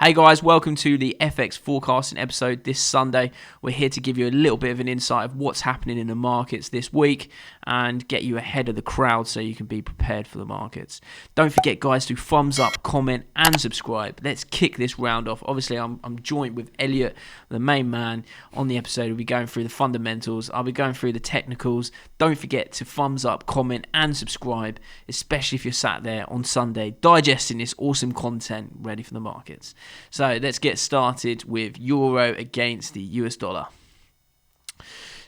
Hey guys, welcome to the FX forecasting episode this Sunday. We're here to give you a little bit of an insight of what's happening in the markets this week and get you ahead of the crowd so you can be prepared for the markets. Don't forget guys to thumbs up, comment and subscribe. Let's kick this round off. Obviously I'm joined with Elliot, the main man on the episode. We'll be going through the fundamentals. I'll be going through the technicals. Don't forget to thumbs up, comment and subscribe, especially if you're sat there on Sunday digesting this awesome content ready for the markets. So let's get started with Euro against the US dollar.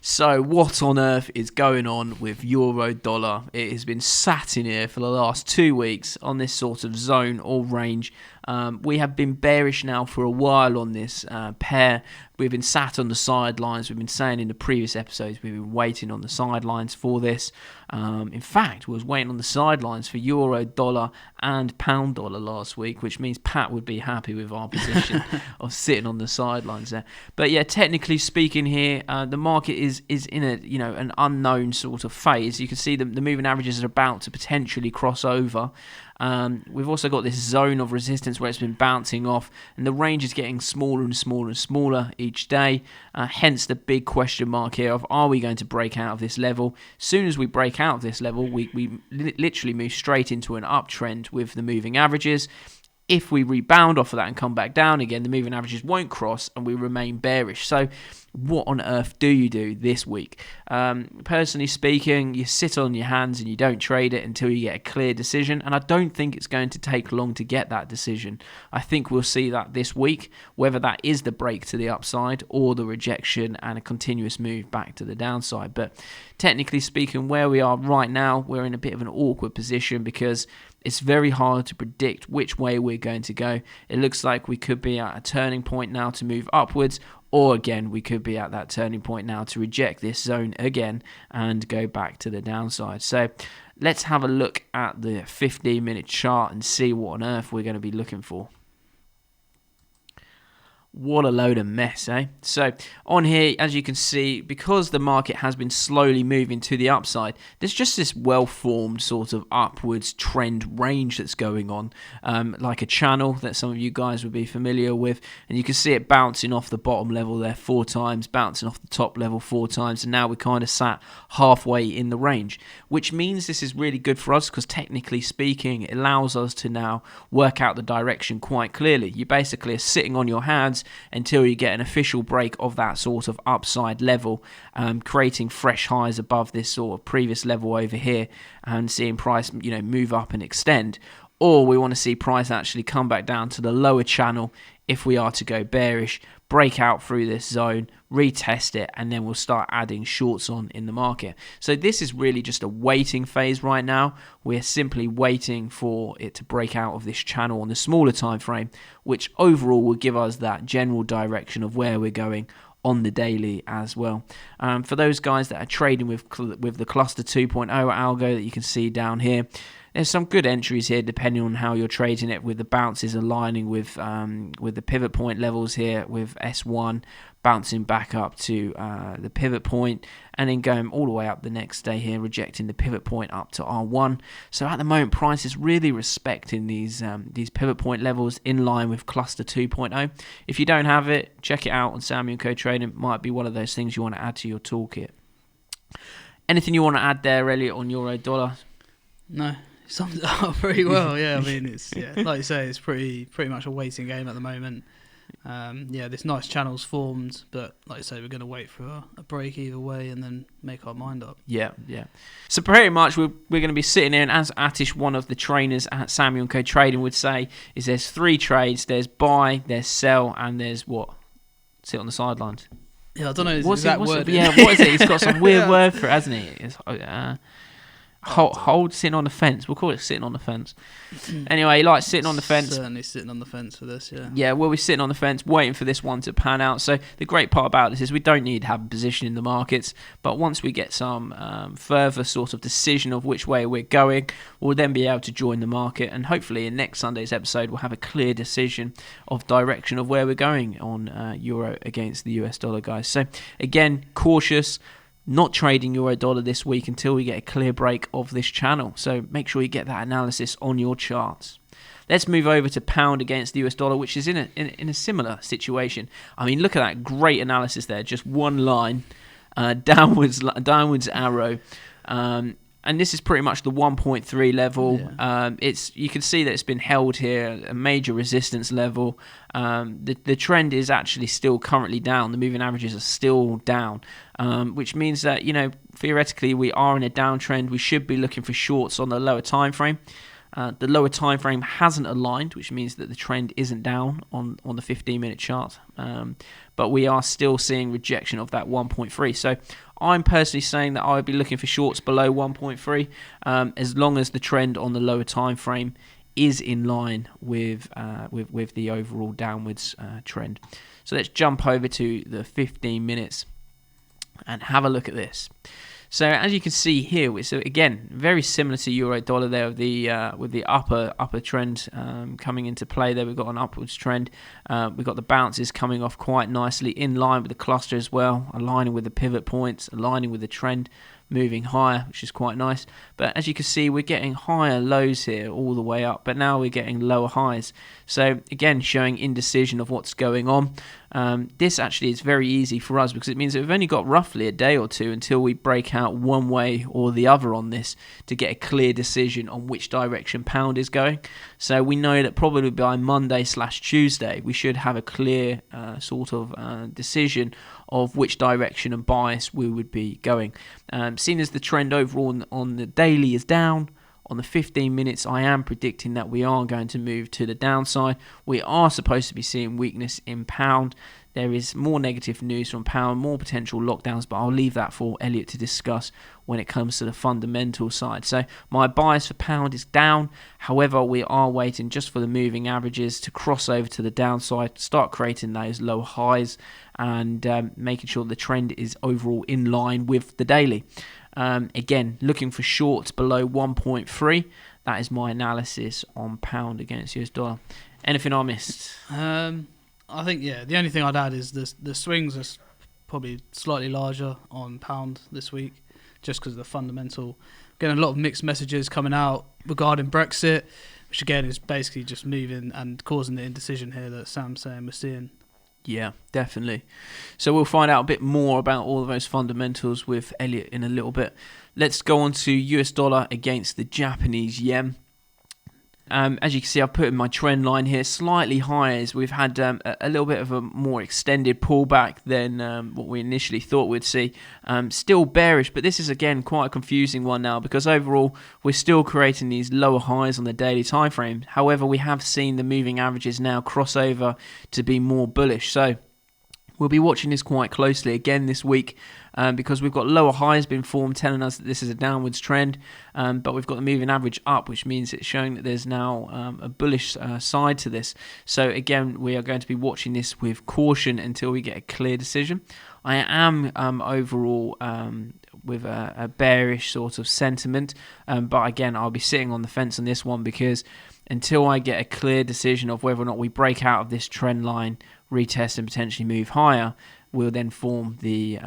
So what on earth is going on with Euro dollar? It has been sat in here for the last 2 weeks on this sort of zone or range. We have been bearish now for a while on this pair. We've been sat on the sidelines. We've been saying in the previous episodes we've been waiting on the sidelines for this. In fact, we was waiting on the sidelines for Euro dollar and pound dollar last week, which means Pat would be happy with our position of sitting on the sidelines there. But yeah, technically speaking here, the market is in a an unknown sort of phase. You can see the moving averages are about to potentially cross over. We've also got this zone of resistance where it's been bouncing off, and the range is getting smaller and smaller and smaller each day. Hence the big question mark here of, are we going to break out of this level? As soon as we break out of this level, we literally move straight into an uptrend with the moving averages. If we rebound off of that and come back down again, the moving averages won't cross and we remain bearish. So what on earth do you do this week? Personally speaking, you sit on your hands and you don't trade it until you get a clear decision. And I don't think it's going to take long to get that decision. I think we'll see that this week, whether that is the break to the upside or the rejection and a continuous move back to the downside. But technically speaking, where we are right now, we're in a bit of an awkward position because it's very hard to predict which way we're going to go. It looks like we could be at a turning point now to move upwards, or again, we could be at that turning point now to reject this zone again and go back to the downside. So let's have a look at the 15-minute chart and see what on earth we're going to be looking for. What a load of mess, eh? So on here, as you can see, because the market has been slowly moving to the upside, there's just this well-formed sort of upwards trend range that's going on, like a channel that some of you guys would be familiar with. And you can see it bouncing off the bottom level there 4 times, bouncing off the top level 4 times, and now we're kind of sat halfway in the range, which means this is really good for us because technically speaking, it allows us to now work out the direction quite clearly. You basically are sitting on your hands until you get an official break of that sort of upside level, creating fresh highs above this sort of previous level over here and seeing price move up and extend. Or we want to see price actually come back down to the lower channel if we are to go bearish, break out through this zone, retest it, and then we'll start adding shorts on in the market. So this is really just a waiting phase right now. We're simply waiting for it to break out of this channel on the smaller time frame, which overall will give us that general direction of where we're going on the daily as well. For those guys that are trading with the Cluster 2.0 algo that you can see down here, there's some good entries here depending on how you're trading it, with the bounces aligning with the pivot point levels here, with S1 bouncing back up to the pivot point and then going all the way up the next day here, rejecting the pivot point up to R1. So at the moment, price is really respecting these pivot point levels in line with Cluster 2.0. If you don't have it, check it out on Samuel & Co Trading. Might be one of those things you want to add to your toolkit. Anything you want to add there, Elliot, on Euro dollar? No. Sums it up pretty well. Yeah, I mean, it's like you say, it's pretty much a waiting game at the moment. This nice channel's formed, but like I say, we're going to wait for a break either way and then make our mind up. Yeah. So pretty much we're going to be sitting here, and as Atish, one of the trainers at Samuel & Co Trading, would say, is there's 3 trades. There's buy, there's sell, and there's what? Sit on the sidelines. Yeah, I don't know. What's that word? What is it? He's got some weird word for it, hasn't he? It's, hold sitting on the fence. We'll call it sitting on the fence. Anyway, he likes sitting on the fence. Certainly sitting on the fence for this, yeah. Yeah, we'll be sitting on the fence waiting for this one to pan out. So the great part about this is we don't need to have a position in the markets, but once we get some further sort of decision of which way we're going, we'll then be able to join the market, and hopefully in next Sunday's episode we'll have a clear decision of direction of where we're going on Euro against the US dollar, guys. So again, cautious. Not trading euro dollar this week until we get a clear break of this channel. So make sure you get that analysis on your charts. Let's move over to pound against the US dollar, which is in a similar situation. I mean, look at that great analysis there. Just one line, downwards arrow. And this is pretty much the 1.3 level. Yeah. You can see that it's been held here, a major resistance level. The trend is actually still currently down. The moving averages are still down, which means that, theoretically we are in a downtrend. We should be looking for shorts on the lower time frame. The lower time frame hasn't aligned, which means that the trend isn't down on the 15-minute chart. But we are still seeing rejection of that 1.3. So I'm personally saying that I would be looking for shorts below 1.3 as long as the trend on the lower time frame is in line with the overall downwards trend. So let's jump over to the 15 minutes and have a look at this. So as you can see here, it's again very similar to euro dollar there with the upper trend coming into play. There we've got an upwards trend. We've got the bounces coming off quite nicely in line with the cluster as well, aligning with the pivot points, aligning with the trend, moving higher, which is quite nice. But as you can see, we're getting higher lows here all the way up, but now we're getting lower highs. So again, showing indecision of what's going on. This actually is very easy for us because it means that we've only got roughly a day or two until we break out one way or the other on this to get a clear decision on which direction pound is going. So we know that probably by Monday/Tuesday we should have a clear decision of which direction and bias we would be going. Seeing as the trend overall on the daily is down, on the 15 minutes I am predicting that we are going to move to the downside. We are supposed to be seeing weakness in pound. There is more negative news from pound, more potential lockdowns, but I'll leave that for Elliot to discuss when it comes to the fundamental side. So my bias for pound is down. However, we are waiting just for the moving averages to cross over to the downside, start creating those low highs and making sure the trend is overall in line with the daily. Again, looking for shorts below 1.3. That is my analysis on pound against US dollar. Anything I missed? I think, the only thing I'd add is the swings are probably slightly larger on pound this week, just because of the fundamental. Getting a lot of mixed messages coming out regarding Brexit, which again is basically just moving and causing the indecision here that Sam's saying we're seeing. Yeah, definitely. So we'll find out a bit more about all of those fundamentals with Elliot in a little bit. Let's go on to US dollar against the Japanese yen. As you can see, I've put in my trend line here slightly higher as we've had a little bit of a more extended pullback than what we initially thought we'd see. Still bearish, but this is again quite a confusing one now because overall we're still creating these lower highs on the daily time frame. However, we have seen the moving averages now cross over to be more bullish. So we'll be watching this quite closely again this week because we've got lower highs being formed telling us that this is a downwards trend, but we've got the moving average up, which means it's showing that there's now a bullish side to this. So again, we are going to be watching this with caution until we get a clear decision. I am overall with a bearish sort of sentiment, but again, I'll be sitting on the fence on this one because until I get a clear decision of whether or not we break out of this trend line, retest and potentially move higher, will then form the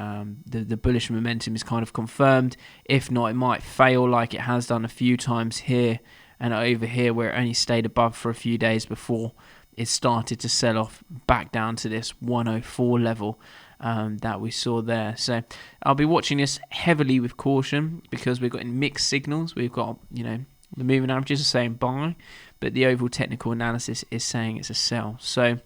bullish momentum is kind of confirmed. If not, it might fail like it has done a few times here and over here where it only stayed above for a few days before it started to sell off back down to this 104 level that we saw there. So I'll be watching this heavily with caution because we've got mixed signals. We've got, the moving averages are saying buy, but the overall technical analysis is saying it's a sell. So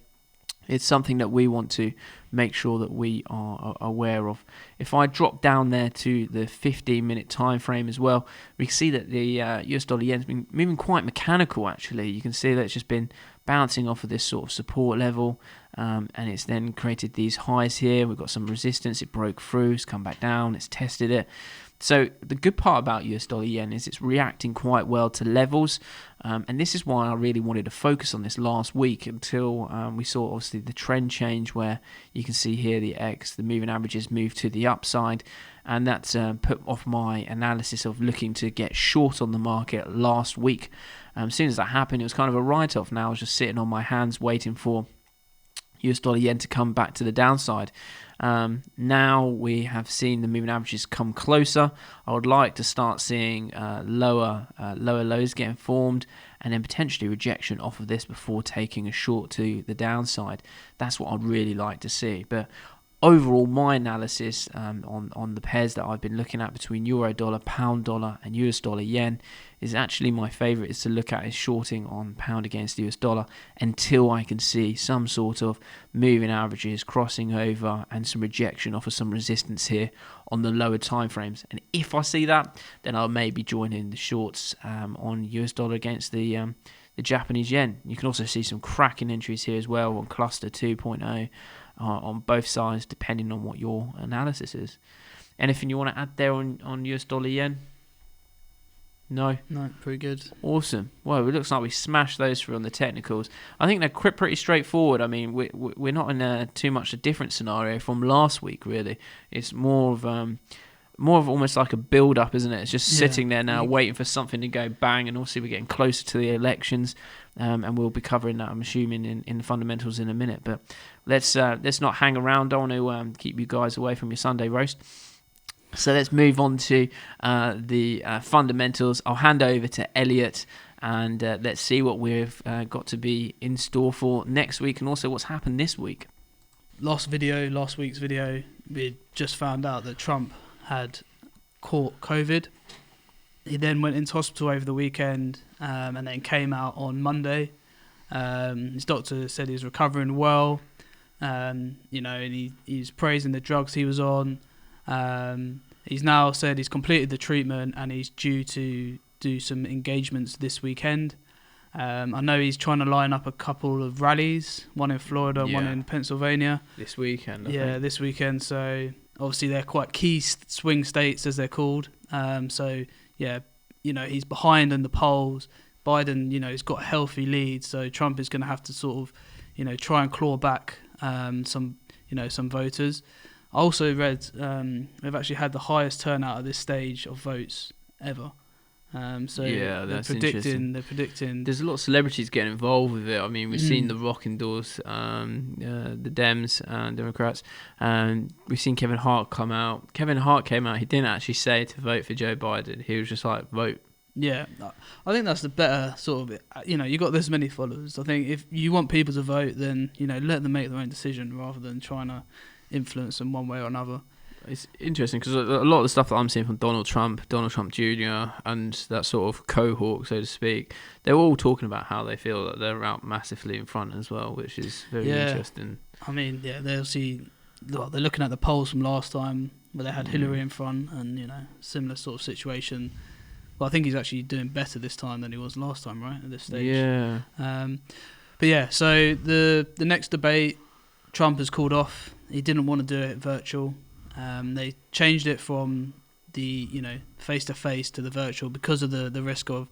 it's something that we want to make sure that we are aware of. If I drop down there to the 15-minute time frame as well, we can see that the US dollar yen's been moving quite mechanical actually. You can see that it's just been bouncing off of this sort of support level and it's then created these highs here. We've got some resistance, it broke through, it's come back down, it's tested it. So the good part about US dollar yen is it's reacting quite well to levels, and this is why I really wanted to focus on this last week until we saw obviously the trend change where you can see here the moving averages move to the upside, and that's put off my analysis of looking to get short on the market last week. As soon as that happened, it was kind of a write-off. Now I was just sitting on my hands waiting for US dollar yen to come back to the downside. Now we have seen the moving averages come closer. I would like to start seeing lower lows getting formed, and then potentially rejection off of this before taking a short to the downside. That's what I'd really like to see. But overall, my analysis on the pairs that I've been looking at between euro dollar, pound dollar, and US dollar yen is actually my favourite is to look at is shorting on pound against the US dollar until I can see some sort of moving averages crossing over and some rejection off of some resistance here on the lower time frames. And if I see that, then I'll maybe join in the shorts on US dollar against the Japanese yen. You can also see some cracking entries here as well on cluster 2.0 on both sides, depending on what your analysis is. Anything you want to add there on US dollar yen? No, pretty good. Awesome. Well, it looks like we smashed those through on the technicals. I think they're pretty straightforward. I mean, we're not in too much a different scenario from last week, really. It's more of almost like a build-up, isn't it? It's just sitting there now, waiting for something to go bang, and obviously we're getting closer to the elections, and we'll be covering that, I'm assuming, in the fundamentals in a minute. But let's not hang around. Don't want to keep you guys away from your Sunday roast. So let's move on to the fundamentals. I'll hand over to Elliot, and let's see what we've got to be in store for next week, and also what's happened this week. Last week's video, we just found out that Trump had caught COVID. He then went into hospital over the weekend, and then came out on Monday. His doctor said he's recovering well, and he's praising the drugs he was on. He's now said he's completed the treatment and he's due to do some engagements this weekend. I know he's trying to line up a couple of rallies, one in Florida, one in Pennsylvania. This weekend, I think. This weekend. So obviously they're quite key swing states, as they're called. He's behind in the polls. Biden, he's got a healthy lead, so Trump is going to have to sort of, try and claw back some voters. I also read they've actually had the highest turnout at this stage of votes ever. That's they're predicting. There's a lot of celebrities getting involved with it. I mean, we've seen The Rock endorse the Dems and Democrats, and we've seen Kevin Hart come out. Kevin Hart came out. He didn't actually say to vote for Joe Biden. He was just like, vote. Yeah, I think that's the better sort of. You got this many followers. I think if you want people to vote, then let them make their own decision rather than trying to influence them one way or another. It's interesting because a lot of the stuff that I'm seeing from Donald Trump Jr. and that sort of cohort, so to speak, they're all talking about how they feel that they're out massively in front as well, which is very interesting. I mean, they'll see. They're looking at the polls from last time where they had Hillary in front, and similar sort of situation. Well, I think he's actually doing better this time than he was last time, right? At this stage. Yeah. So the next debate, Trump has called off. He didn't want to do it virtual. They changed it from the face-to-face to the virtual because of the risk of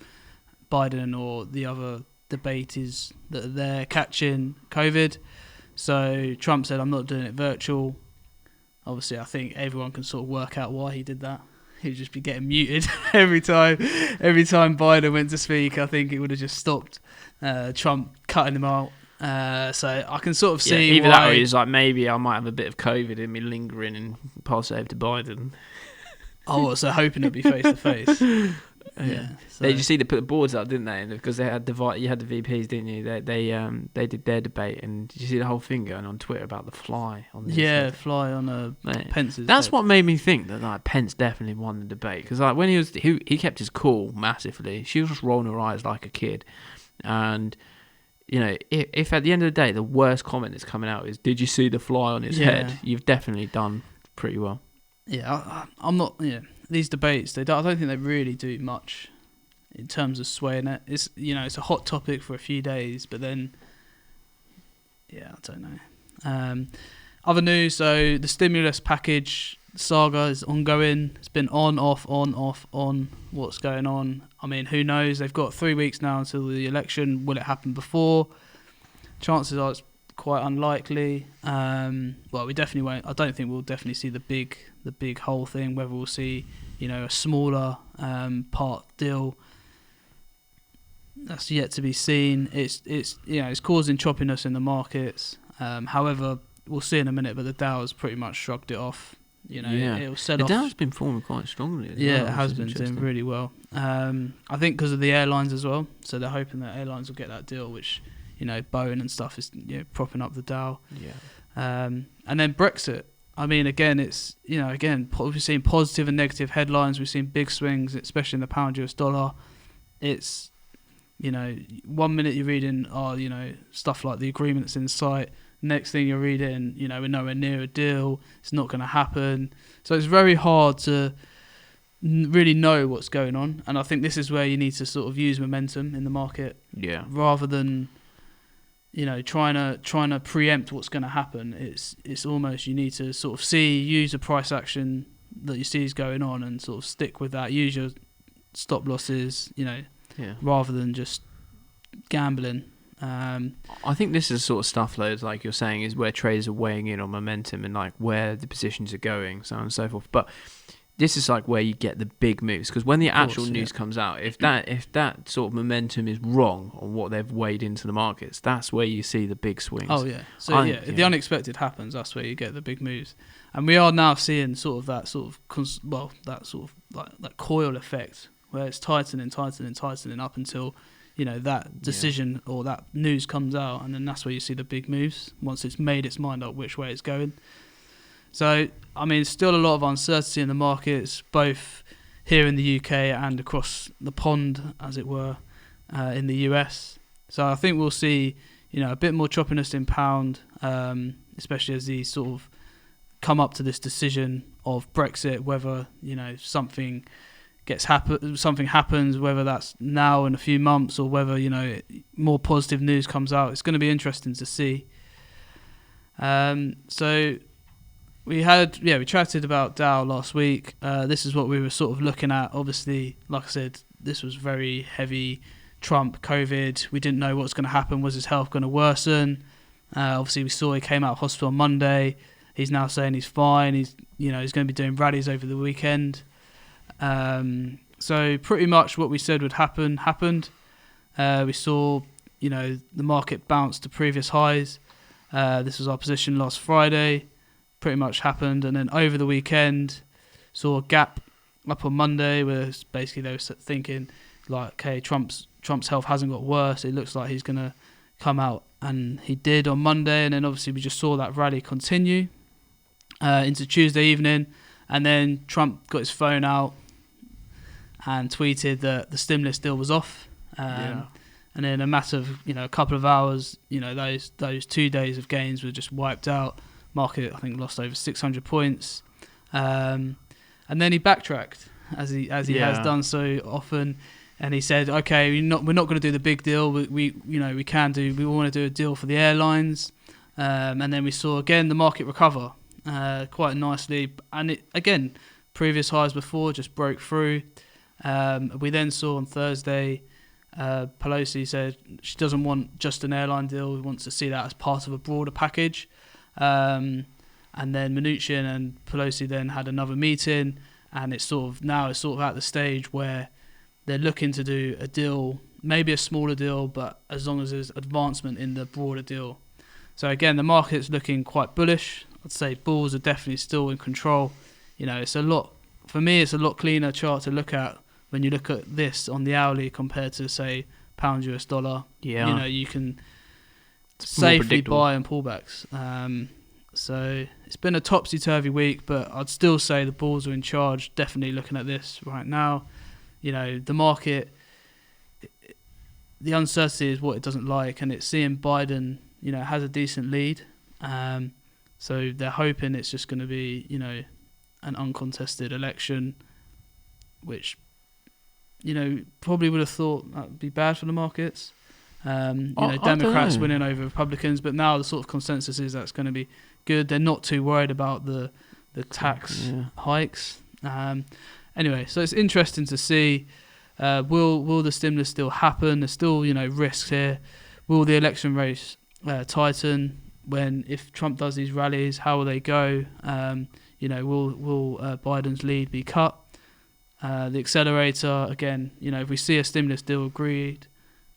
Biden or the other debaters that they're catching COVID. So Trump said, I'm not doing it virtual. Obviously, I think everyone can sort of work out why he did that. He'd just be getting muted every time Biden went to speak. I think it would have just stopped Trump cutting him out. So I can sort of see either why. that or he's like, maybe I might have a bit of COVID in me lingering and pass it over to Biden. So hoping it'd be face to face. Yeah. So. Did you see they put the boards up, didn't they? Because they had you had the VPs, didn't you? They did their debate, and did you see the whole thing going on Twitter about the fly on the fly on Pence's. That's head. what made me think that Pence definitely won the debate, because when he kept his cool massively. She was just rolling her eyes like a kid, and if at the end of the day the worst comment that's coming out is, "Did you see the fly on his head?" You've definitely done pretty well. Yeah, I'm not. Yeah, these debates, I don't think they really do much in terms of swaying it. It's it's a hot topic for a few days, but then I don't know. Other news, so the stimulus package saga is ongoing. It's been on, off. What's going on? I mean, who knows? They've got 3 weeks now until the election. Will it happen before? Chances are it's quite unlikely. We definitely won't. I don't think we'll definitely see the big whole thing. Whether we'll see, a smaller part deal, that's yet to be seen. It's causing choppiness in the markets. However, we'll see in a minute, but the Dow has pretty much shrugged it off. It'll sell off. The Dow's been performing quite strongly. It has been doing really well. I think because of the airlines as well. So they're hoping that airlines will get that deal, which Boeing and stuff is propping up the Dow. Yeah. And then Brexit. I mean, again, it's we've seen positive and negative headlines. We've seen big swings, especially in the pound US dollar. It's 1 minute you're reading stuff like the agreement's in sight. Next thing you're reading, we're nowhere near a deal. It's not going to happen. So it's very hard to really know what's going on. And I think this is where you need to sort of use momentum in the market, rather than trying to preempt what's going to happen. It's almost you need to sort of use a price action that you see is going on and sort of stick with that. Use your stop losses, rather than just gambling. I think this is the sort of stuff, like you're saying, is where traders are weighing in on momentum and like where the positions are going, so on and so forth. But this is like where you get the big moves, because when the actual news comes out, if that sort of momentum is wrong on what they've weighed into the markets, that's where you see the big swings. Oh yeah, so if the unexpected happens, that's where you get the big moves. And we are now seeing that coil effect where it's tightening up until that decision or that news comes out, and then that's where you see the big moves once it's made its mind up which way it's going. So, I mean, still a lot of uncertainty in the markets, both here in the UK and across the pond, as it were, in the US. So I think we'll see, a bit more choppiness in pound, especially as these sort of come up to this decision of Brexit, whether, something happens, whether that's now in a few months or whether more positive news comes out. It's going to be interesting to see. So we chatted about Dow last week. This is what we were sort of looking at. Obviously, like I said, this was very heavy Trump, COVID. We didn't know what was going to happen. Was his health going to worsen? Obviously, we saw he came out of hospital on Monday. He's now saying he's fine. He's going to be doing rallies over the weekend. So pretty much what we said would happen happened. We saw, the market bounce to previous highs. This was our position last Friday. Pretty much happened, and then over the weekend, saw a gap up on Monday where basically they were thinking like, okay, Trump's health hasn't got worse. It looks like he's going to come out, and he did on Monday. And then obviously we just saw that rally continue into Tuesday evening, and then Trump got his phone out and tweeted that the stimulus deal was off. And then in a matter of a couple of hours, those 2 days of gains were just wiped out. Market, I think, lost over 600 points, and then he backtracked as he has done so often, and he said, "Okay, we're not going to do the big deal. We want to do a deal for the airlines," and then we saw again the market recover quite nicely, and it again previous highs before just broke through. We then saw on Thursday, Pelosi said she doesn't want just an airline deal. She wants to see that as part of a broader package. And then Mnuchin and Pelosi then had another meeting, and it's sort of at the stage where they're looking to do a deal, maybe a smaller deal, but as long as there's advancement in the broader deal. So again, the market's looking quite bullish. I'd say bulls are definitely still in control. It's a lot cleaner chart to look at when you look at this on the hourly compared to, say, pound US dollar. Yeah. You can safely buy and pullbacks. So it's been a topsy-turvy week, but I'd still say the bulls are in charge, definitely looking at this right now. The market, the uncertainty is what it doesn't like, and it's seeing Biden, has a decent lead. So they're hoping it's just going to be, an uncontested election, which, probably would have thought that would be bad for the markets. Democrats winning over Republicans, but now the sort of consensus is that's going to be good. They're not too worried about the tax hikes. Anyway, so it's interesting to see. Will the stimulus still happen? There's still risks here. Will the election race tighten if Trump does these rallies? How will they go? Will Biden's lead be cut? The accelerator again. If we see a stimulus deal agreed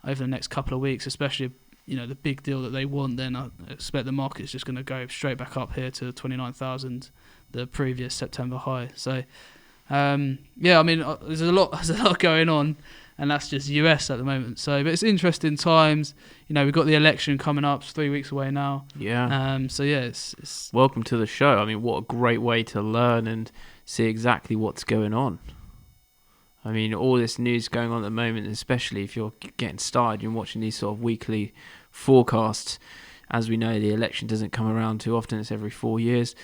over the next couple of weeks, especially the big deal that they want, then I expect the market's just going to go straight back up here to 29,000, the previous September high. So, there's a lot going on, and that's just US at the moment. So, but it's interesting times. We've got the election coming up. It's 3 weeks away now. Yeah. It's welcome to the show. I mean, what a great way to learn and see exactly what's going on. I mean, all this news going on at the moment, especially if you're getting started, you're watching these sort of weekly forecasts. As we know, the election doesn't come around too often. It's every 4 years.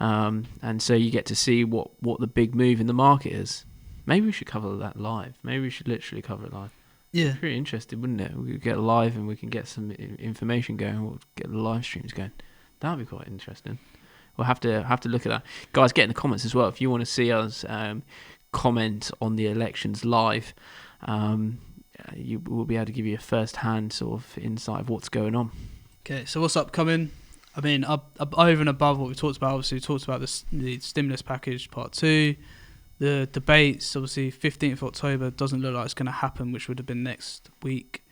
And so you get to see what the big move in the market is. Maybe we should cover that live. Maybe we should literally cover it live. Yeah. It's pretty interesting, wouldn't it? We could get live and we can get some information going. We'll get the live streams going. That would be quite interesting. We'll have to look at that. Guys, get in the comments as well. If you want to see us comment on the elections live, we'll be able to give you a first-hand sort of insight of what's going on. Okay, so what's upcoming? I mean, up over and above what we talked about, obviously we talked about the stimulus package part 2, the debates. Obviously 15th of October doesn't look like it's going to happen, which would have been next week,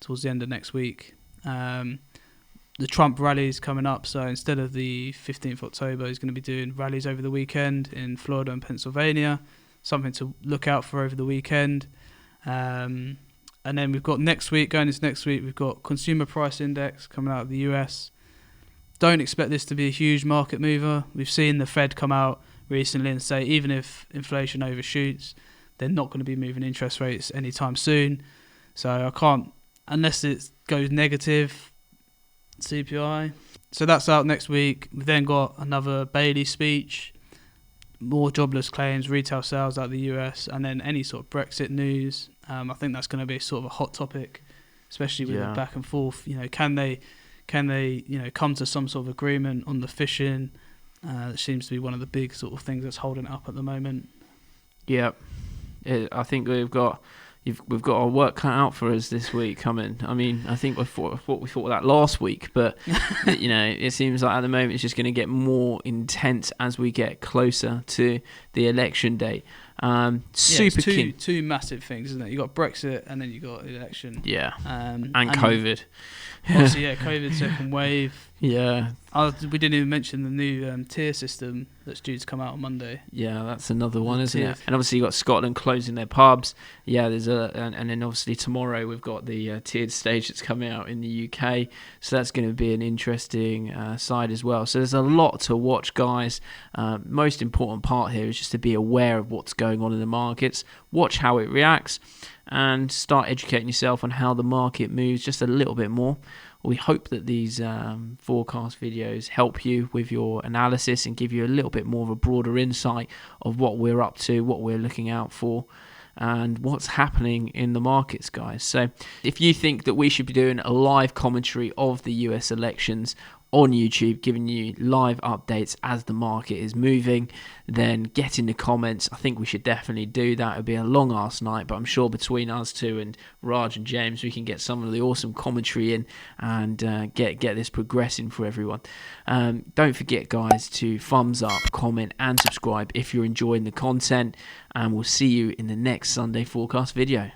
towards the end of next week. The Trump rally is coming up, so instead of the 15th of October, he's going to be doing rallies over the weekend in Florida and Pennsylvania. Something to look out for over the weekend. And then we've got going into next week, we've got consumer price index coming out of the US. Don't expect this to be a huge market mover. We've seen the Fed come out recently and say even if inflation overshoots, they're not going to be moving interest rates anytime soon. So I can't, unless it goes negative, CPI. So that's out next week. We've then got another Bailey speech, more jobless claims, retail sales out of the US, and then any sort of Brexit news. I think that's going to be sort of a hot topic, especially with the back and forth. Can they come to some sort of agreement on the fishing? That seems to be one of the big sort of things that's holding it up at the moment. Yeah, I think we've got our work cut out for us this week coming. I mean, I think we thought of that last week, but it seems like at the moment it's just going to get more intense as we get closer to the election date. Super keen. Two massive things, isn't it? You got Brexit and then you got the election. Yeah. And COVID. Obviously, COVID second wave. Yeah. We didn't even mention the new tier system that's due to come out on Monday. Yeah, that's another one, isn't it? And obviously you got Scotland closing their pubs. Yeah, and then obviously tomorrow we've got the tiered stage that's coming out in the UK. So that's going to be an interesting side as well. So there's a lot to watch, guys. Most important part here is just to be aware of what's going on in the markets, watch how it reacts, and start educating yourself on how the market moves just a little bit more. We hope that these forecast videos help you with your analysis and give you a little bit more of a broader insight of what we're up to, what we're looking out for, and what's happening in the markets, guys. So if you think that we should be doing a live commentary of the US elections on YouTube, giving you live updates as the market is moving, then get in the comments. I think we should definitely do that. It'll be a long ass night, but I'm sure between us two and Raj and James, we can get some of the awesome commentary in and get this progressing for everyone. Don't forget, guys, to thumbs up, comment and subscribe if you're enjoying the content, and we'll see you in the next Sunday forecast video.